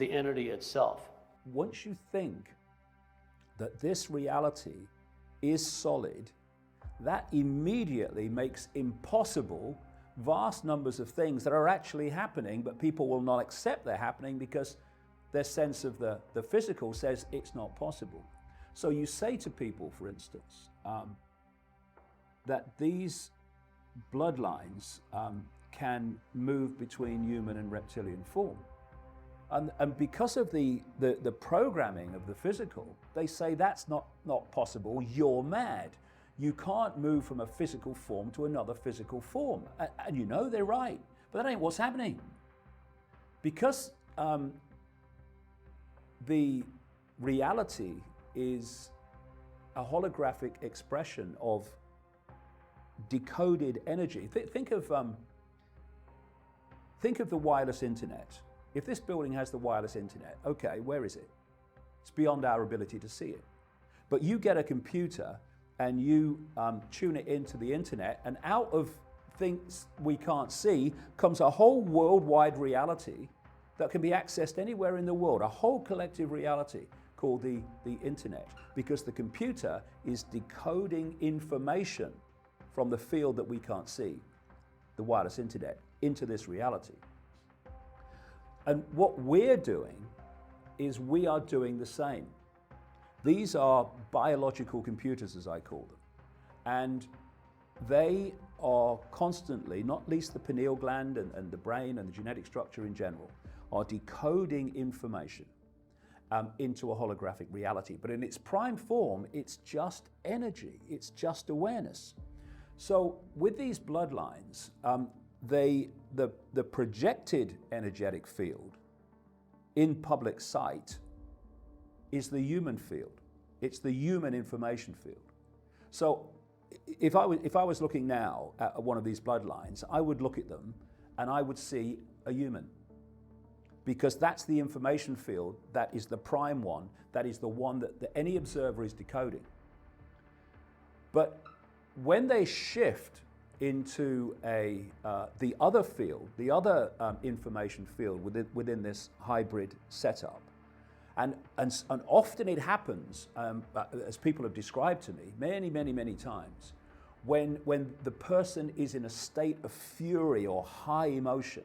the entity itself. Once you think that this reality is solid, that immediately makes impossible vast numbers of things that are actually happening, but people will not accept they're happening because their sense of the physical says it's not possible. So you say to people, for instance, that these bloodlines can move between human and reptilian form. And because of the programming of the physical, they say that's not possible, you're mad. You can't move from a physical form to another physical form. And you know they're right, but that ain't what's happening. Because the reality is a holographic expression of decoded energy. Think of the wireless internet. If this building has the wireless internet, okay, where is it? It's beyond our ability to see it. But you get a computer and you tune it into the internet, and out of things we can't see comes a whole worldwide reality that can be accessed anywhere in the world, a whole collective reality called the internet, because the computer is decoding information from the field that we can't see, the wireless internet, into this reality. And what we're doing is we are doing the same. These are biological computers, as I call them. And they are constantly, not least the pineal gland and the brain and the genetic structure in general, are decoding information into a holographic reality. But in its prime form, it's just energy, it's just awareness. So with these bloodlines, the projected energetic field in public sight is the human field. It's the human information field. So if I was looking now at one of these bloodlines, I would look at them and I would see a human, because that's the information field that is the prime one, that is the one that any observer is decoding. But when they shift into the other field, the other information field within this hybrid setup, and often it happens, as people have described to me many times, when the person is in a state of fury or high emotion.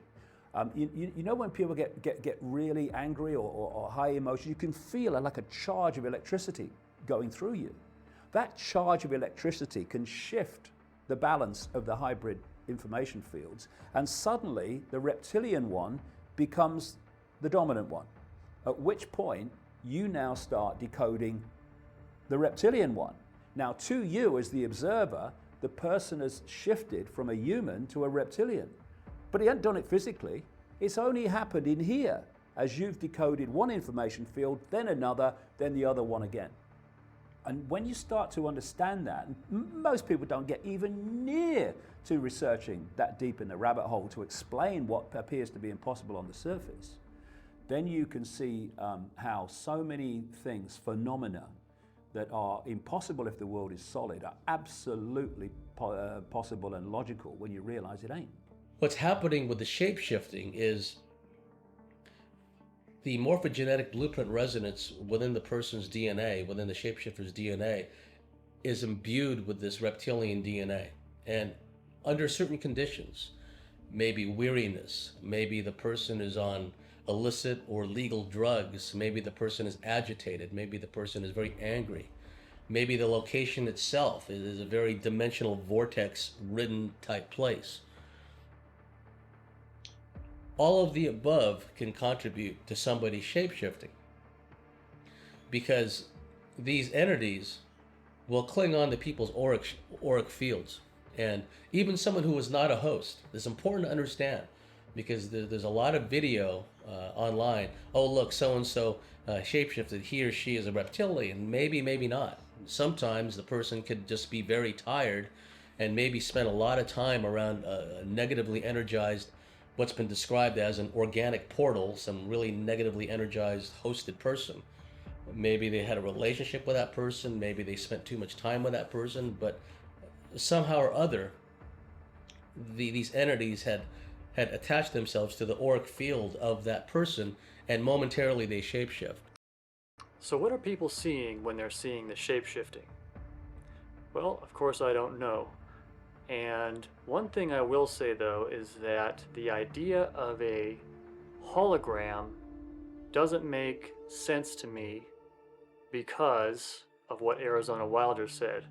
You know when people get really angry or high emotion, you can feel like a charge of electricity going through you. That charge of electricity can shift the balance of the hybrid information fields, and suddenly the reptilian one becomes the dominant one, at which point you now start decoding the reptilian one. Now to you as the observer, the person has shifted from a human to a reptilian, but he hasn't done it physically. It's only happened in here as you've decoded one information field, then another, then the other one again. And when you start to understand that, and most people don't get even near to researching that deep in the rabbit hole to explain what appears to be impossible on the surface, then you can see how so many things, phenomena that are impossible if the world is solid, are absolutely possible and logical when you realize it ain't. What's happening with the shape-shifting is the morphogenetic blueprint resonance within the person's DNA, within the shapeshifter's DNA, is imbued with this reptilian DNA. And under certain conditions, maybe weariness, maybe the person is on illicit or legal drugs, maybe the person is agitated, maybe the person is very angry, maybe the location itself is a very dimensional vortex-ridden type place. All of the above can contribute to somebody shape-shifting, because these entities will cling on to people's auric fields. And even someone who is not a host, it's important to understand, because there's a lot of video online. Oh, look, so-and-so shapeshifted, he or she is a reptilian. Maybe, maybe not. Sometimes the person could just be very tired and maybe spend a lot of time around a negatively energized, what's been described as an organic portal, some really negatively energized hosted person. Maybe they had a relationship with that person, maybe they spent too much time with that person, but somehow or other, these entities had attached themselves to the auric field of that person, and momentarily they shapeshift. So what are people seeing when they're seeing the shape-shifting? Well, of course I don't know. And one thing I will say though is that the idea of a hologram doesn't make sense to me because of what Arizona Wilder said,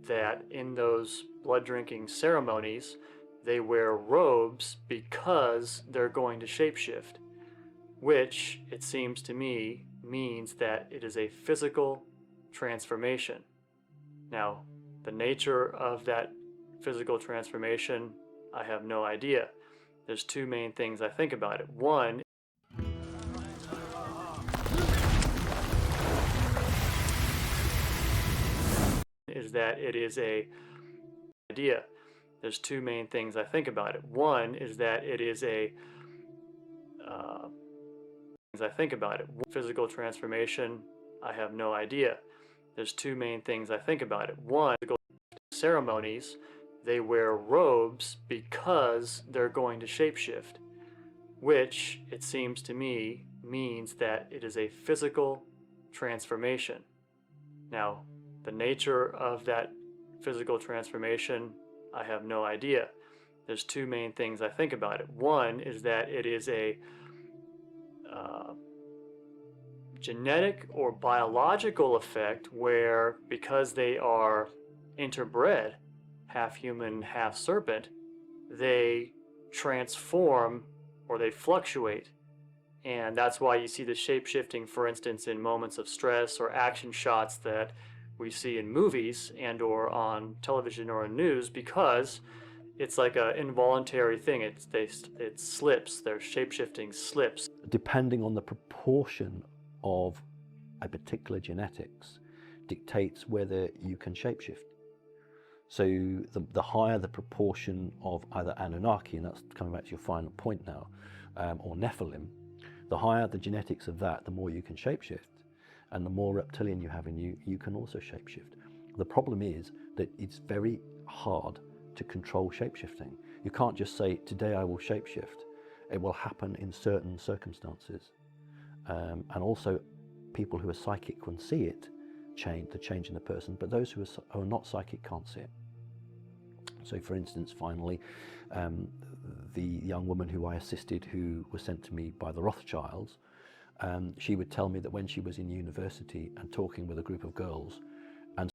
that in those blood drinking ceremonies they wear robes because they're going to shapeshift, which it seems to me means that it is a physical transformation. Now, the nature of that physical transformation, I have no idea. There's two main things I think about it. One is that it is a idea. There's two main things I think about it. One is that it is a I think about it. Physical transformation, I have no idea. There's two main things I think about it. One, ceremonies, they wear robes because they're going to shapeshift, which it seems to me means that it is a physical transformation. Now, the nature of that physical transformation, I have no idea. There's two main things I think about it. One is that it is a genetic or biological effect where, because they are interbred, half human, half serpent, they transform or they fluctuate. And that's why you see the shape-shifting, for instance, in moments of stress or action shots that we see in movies and or on television or in news, because it's like an involuntary thing. It slips, their shape-shifting slips. Depending on the proportion of a particular genetics dictates whether you can shapeshift. So the higher the proportion of either Anunnaki, and that's coming back to your final point now, or Nephilim, the higher the genetics of that, the more you can shapeshift. And the more reptilian you have in you, you can also shapeshift. The problem is that it's very hard to control shapeshifting. You can't just say, today I will shapeshift. It will happen in certain circumstances. And also, people who are psychic can see it, the change in the person, but those who are not psychic can't see it. So for instance, finally, the young woman who I assisted, who was sent to me by the Rothschilds, she would tell me that when she was in university and talking with a group of girls,